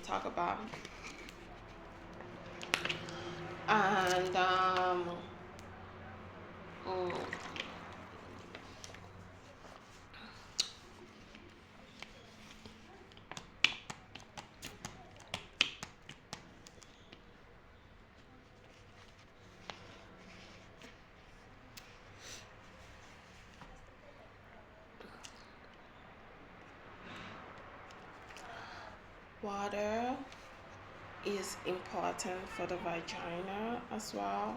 talk about. And mm, water is important for the vagina as well.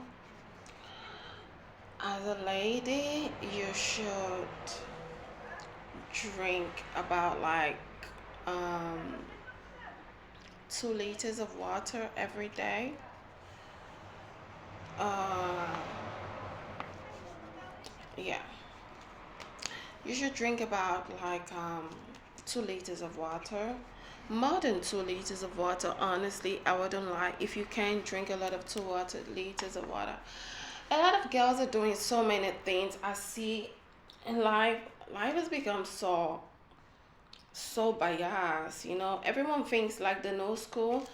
As a lady, you should drink about like um 2 liters of water every day. Uh, yeah, you should drink about like 2 liters of water. More than 2 liters of water, honestly, I wouldn't lie. If you can't drink a lot of 2 liters of water, a lot of girls are doing so many things. I see in life. Life has become so biased. Everyone thinks like the no school,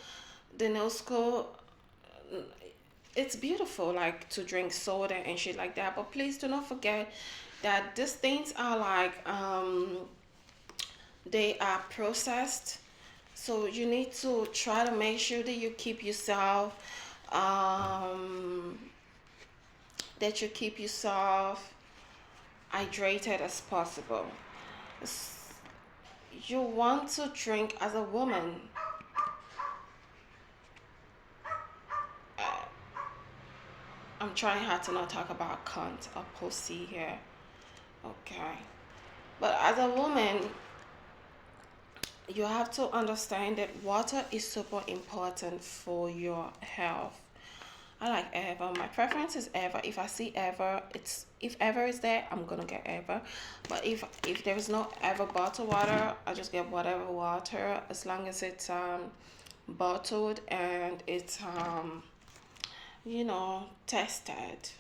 it's beautiful like to drink soda and shit like that, but please do not forget that these things are like they are processed, so you need to try to make sure that you keep yourself um that you keep yourself hydrated as possible. You want to drink as a woman. I'm trying hard to not talk about cunt or pussy here. Okay. But as a woman, you have to understand that water is super important for your health. I like ever. My preference is ever. If I see ever, it's if ever is there, I'm gonna get ever. But if there is no ever bottled water, I just get whatever water as long as it's bottled and it's tested.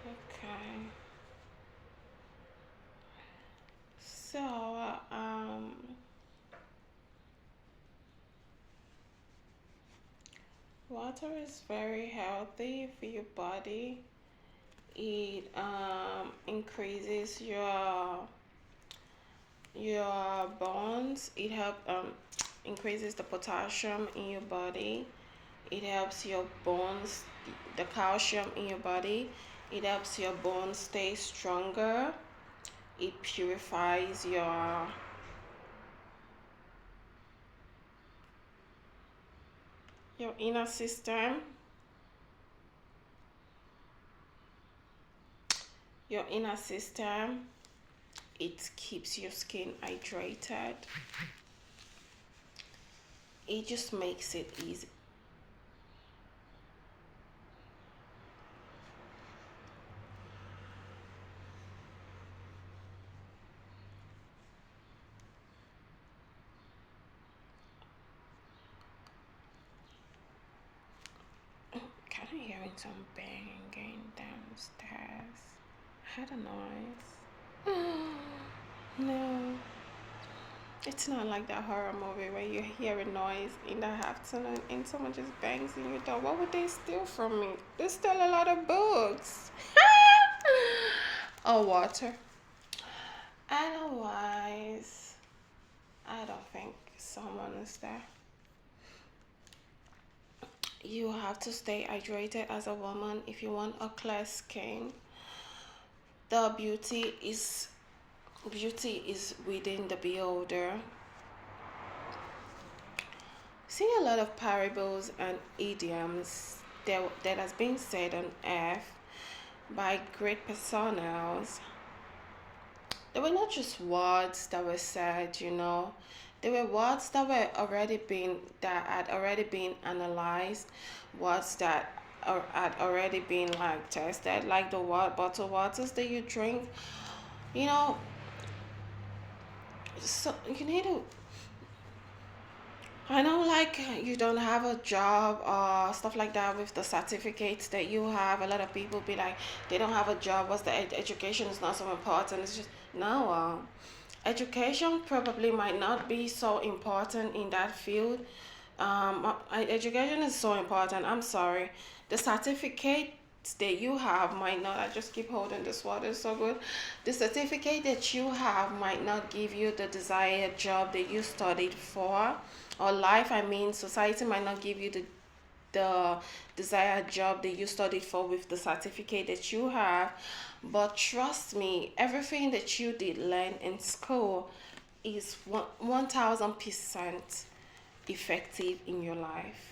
Okay. So water is very healthy for your body. It increases your bones. It help increases the potassium in your body. It helps your bones, the calcium in your body. It helps your bones stay stronger. It purifies your inner system. Your inner system. It keeps your skin hydrated. It just makes it easy. Kind of hearing some banging downstairs. I had a noise. No, it's not like that horror movie where you hear a noise in the afternoon and someone just bangs in your door. What would they steal from me? They stole a lot of books. Or water. Otherwise, I don't think someone is there. You have to stay hydrated as a woman if you want a clear skin. The beauty is within the beholder. See a lot of parables and idioms that has been said on earth by great personals. They were not just words that were said. They were words that had already been analyzed, words that had already been like tested, like the bottled waters that you drink. You know, so you need to I know, like, you don't have a job or stuff like that with the certificates that you have. A lot of people be like, they don't have a job. What's the education is not so important. It's just no. Education probably might not be so important in that field. Education is so important. I'm sorry, the certificate that you have might not. I just keep holding this water. It's so good. The certificate that you have might not give you the desired job that you studied for, or life. I mean, society might not give you the desired job that you studied for with the certificate that you have. But trust me, everything that you did learn in school is 1000% effective in your life.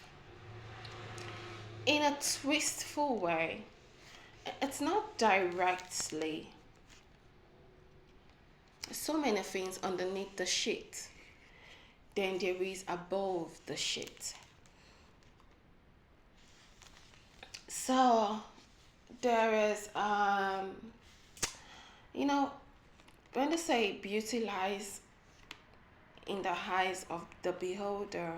In a twistful way, it's not directly. So many things underneath the sheet than there is above the sheet. So there is, you know, when they say beauty lies in the eyes of the beholder,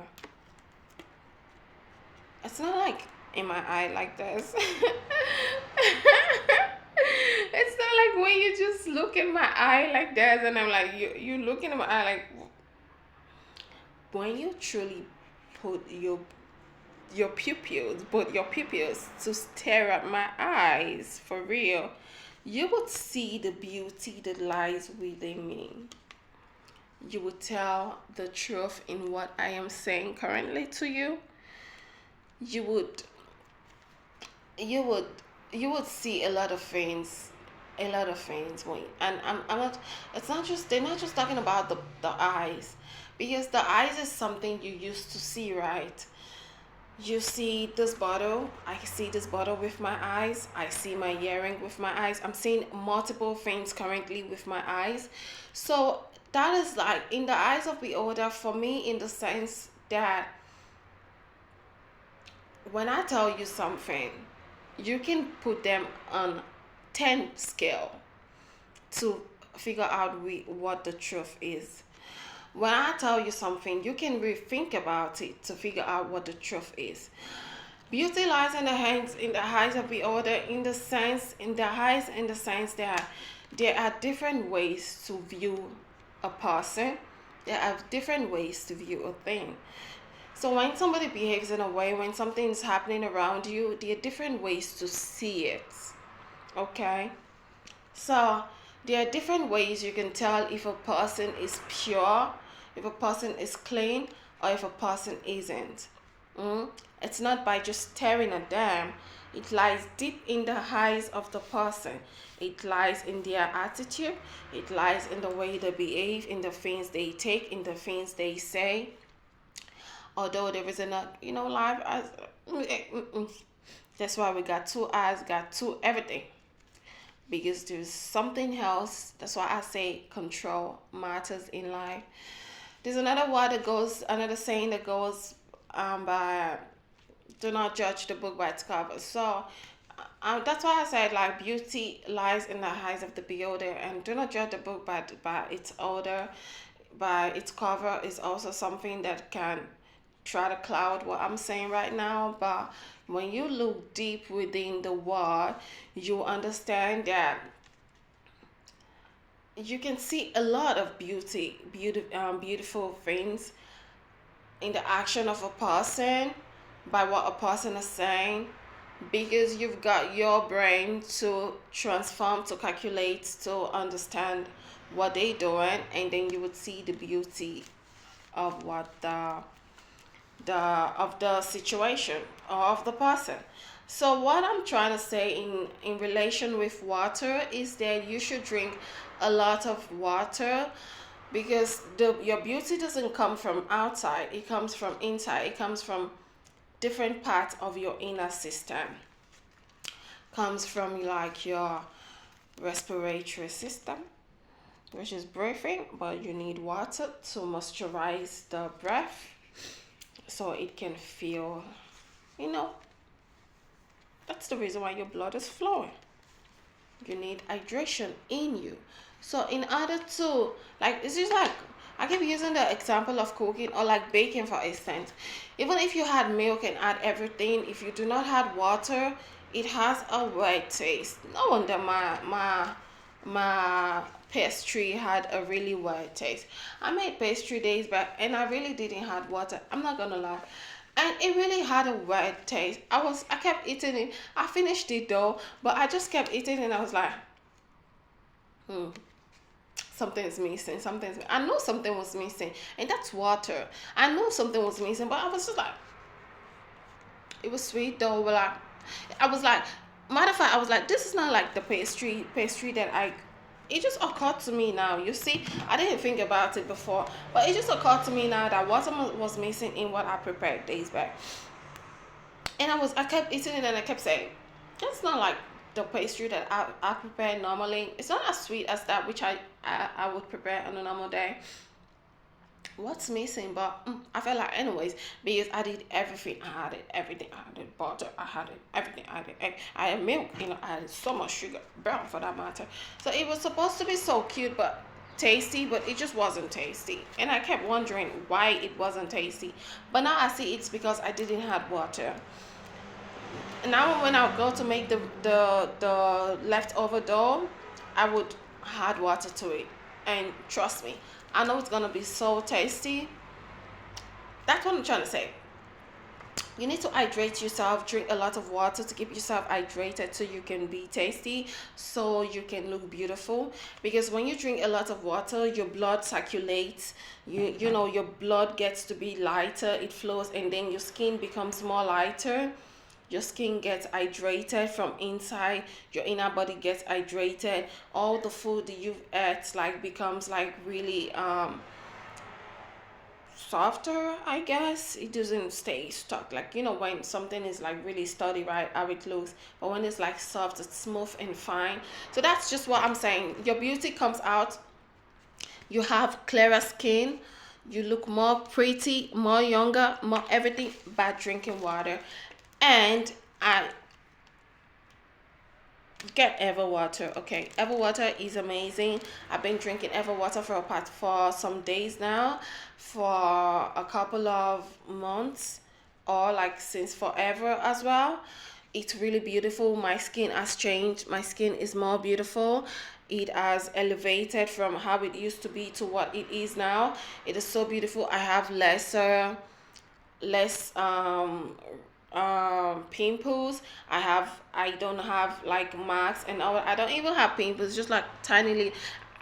it's not like in my eye like this. It's not like when you just look in my eye like this, and I'm like, you look in my eye like, when you truly put your pupils to stare at my eyes for real, you would see the beauty that lies within me. You would tell the truth in what I am saying currently to you. You would you would you would see a lot of things when, and I'm not, it's not just, they're not just talking about the eyes, because the eyes is something you used to see, right? You see this bottle, I see this bottle with my eyes, I see my earring with my eyes, I'm seeing multiple things currently with my eyes. So that is like in the eyes of the beholder for me, in the sense that when I tell you something, you can put them on 10 scale to figure out what the truth is. When I tell you something, you can rethink about it to figure out what the truth is. Beauty lies in the eyes of the beholder, in the eyes, in the sense that there are different ways to view a person. There are different ways to view a thing. So when somebody behaves in a way, when something is happening around you, there are different ways to see it. Okay? So there are different ways you can tell if a person is pure, if a person is clean, or if a person isn't. It's not by just staring at them. It lies deep in the eyes of the person. It lies in their attitude. It lies in the way they behave, in the things they take, in the things they say. Although there is not, life as, that's why we got two eyes, got two everything, because there's something else. That's why I say control matters in life. There's another saying that goes by, do not judge the book by its cover. So that's why I said, like, beauty lies in the eyes of the beholder, and do not judge the book by its order, by its cover is also something that can try to cloud what I'm saying right now. But when you look deep within the word, you understand that you can see a lot of beautiful things in the action of a person, by what a person is saying, because you've got your brain to transform, to calculate, to understand what they're doing, and then you would see the beauty of what the situation or of the person. So what I'm trying to say in relation with water is that you should drink a lot of water, because your beauty doesn't come from outside, it comes from inside. It comes from different parts of your inner system. Comes from like your respiratory system, which is breathing, but you need water to moisturize the breath so it can feel, that's the reason why your blood is flowing. You need hydration in you. So in order to, like, it's just like, I keep using the example of cooking or like baking, for instance. Even if you had milk and add everything, if you do not add water, it has a weird taste. No wonder my pastry had a really weird taste. I made pastry days back and I really didn't add water. I'm not gonna lie. And it really had a weird taste. I kept eating it. I finished it though, but I just kept eating it and I was like, hmm, something's missing. I know something was missing, and that's water. I know something was missing, but I was just like, it was sweet though, but like, I was like, matter of fact, I was like, this is not like the pastry that I. It just occurred to me now. You see, I didn't think about it before, but it just occurred to me now that water was missing in what I prepared days back. And I kept eating it and I kept saying, that's not like the pastry that I prepare normally. It's not as sweet as that which I would prepare on a normal day. What's missing? But I felt like anyways, because I did everything. I had it, everything. I had it, butter. I had it, everything. I had it. I had milk. I had so much sugar, brown for that matter. So it was supposed to be so cute, but tasty, but it just wasn't tasty. And I kept wondering why it wasn't tasty. But now I see it's because I didn't have water. And now when I go to make the leftover dough, I would add water to it. And trust me, I know it's gonna be so tasty. That's what I'm trying to say. You need to hydrate yourself, drink a lot of water to keep yourself hydrated so you can be tasty, so you can look beautiful. Because when you drink a lot of water, your blood circulates, you know your blood gets to be lighter, it flows, and then your skin becomes more lighter. Your skin gets hydrated from inside, your inner body gets hydrated, all the food that you've ate like becomes like really softer, I guess. It doesn't stay stuck. Like, when something is like really sturdy, right? How it looks. But when it's like soft, it's smooth and fine. So that's just what I'm saying. Your beauty comes out. You have clearer skin. You look more pretty, more younger, more everything by drinking water. And I get Everwater. Okay, Everwater is amazing. I've been drinking Everwater for some days now, for a couple of months, or like since forever as well. It's really beautiful. My skin has changed. My skin is more beautiful. It has elevated from how it used to be to what it is now. It is so beautiful. I have less pimples. I don't have like marks, and I don't even have pimples, just like tiny.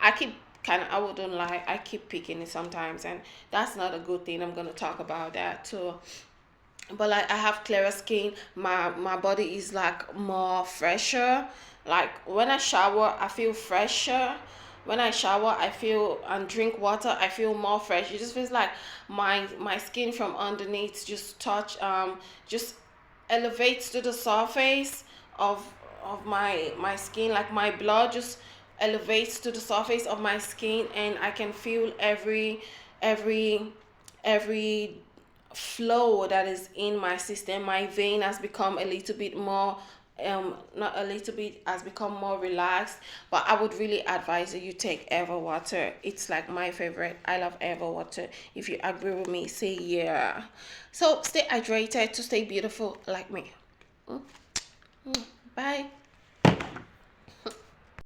I keep kind of, I wouldn't lie, I keep picking it sometimes, and that's not a good thing. I'm gonna talk about that too. But like, I have clearer skin. My body is like more fresher. Like when I shower, I feel fresher. When I shower, I feel, and drink water, I feel more fresh. It just feels like my skin from underneath just elevates to the surface of my skin. Like my blood just elevates to the surface of my skin, and I can feel every every flow that is in my system. My vein has become a little bit more, not a little bit, has become more relaxed. But I would really advise that you take Everwater. It's like my favorite. I love Everwater. If you agree with me, say yeah. So stay hydrated to stay beautiful like me. Mm, Bye.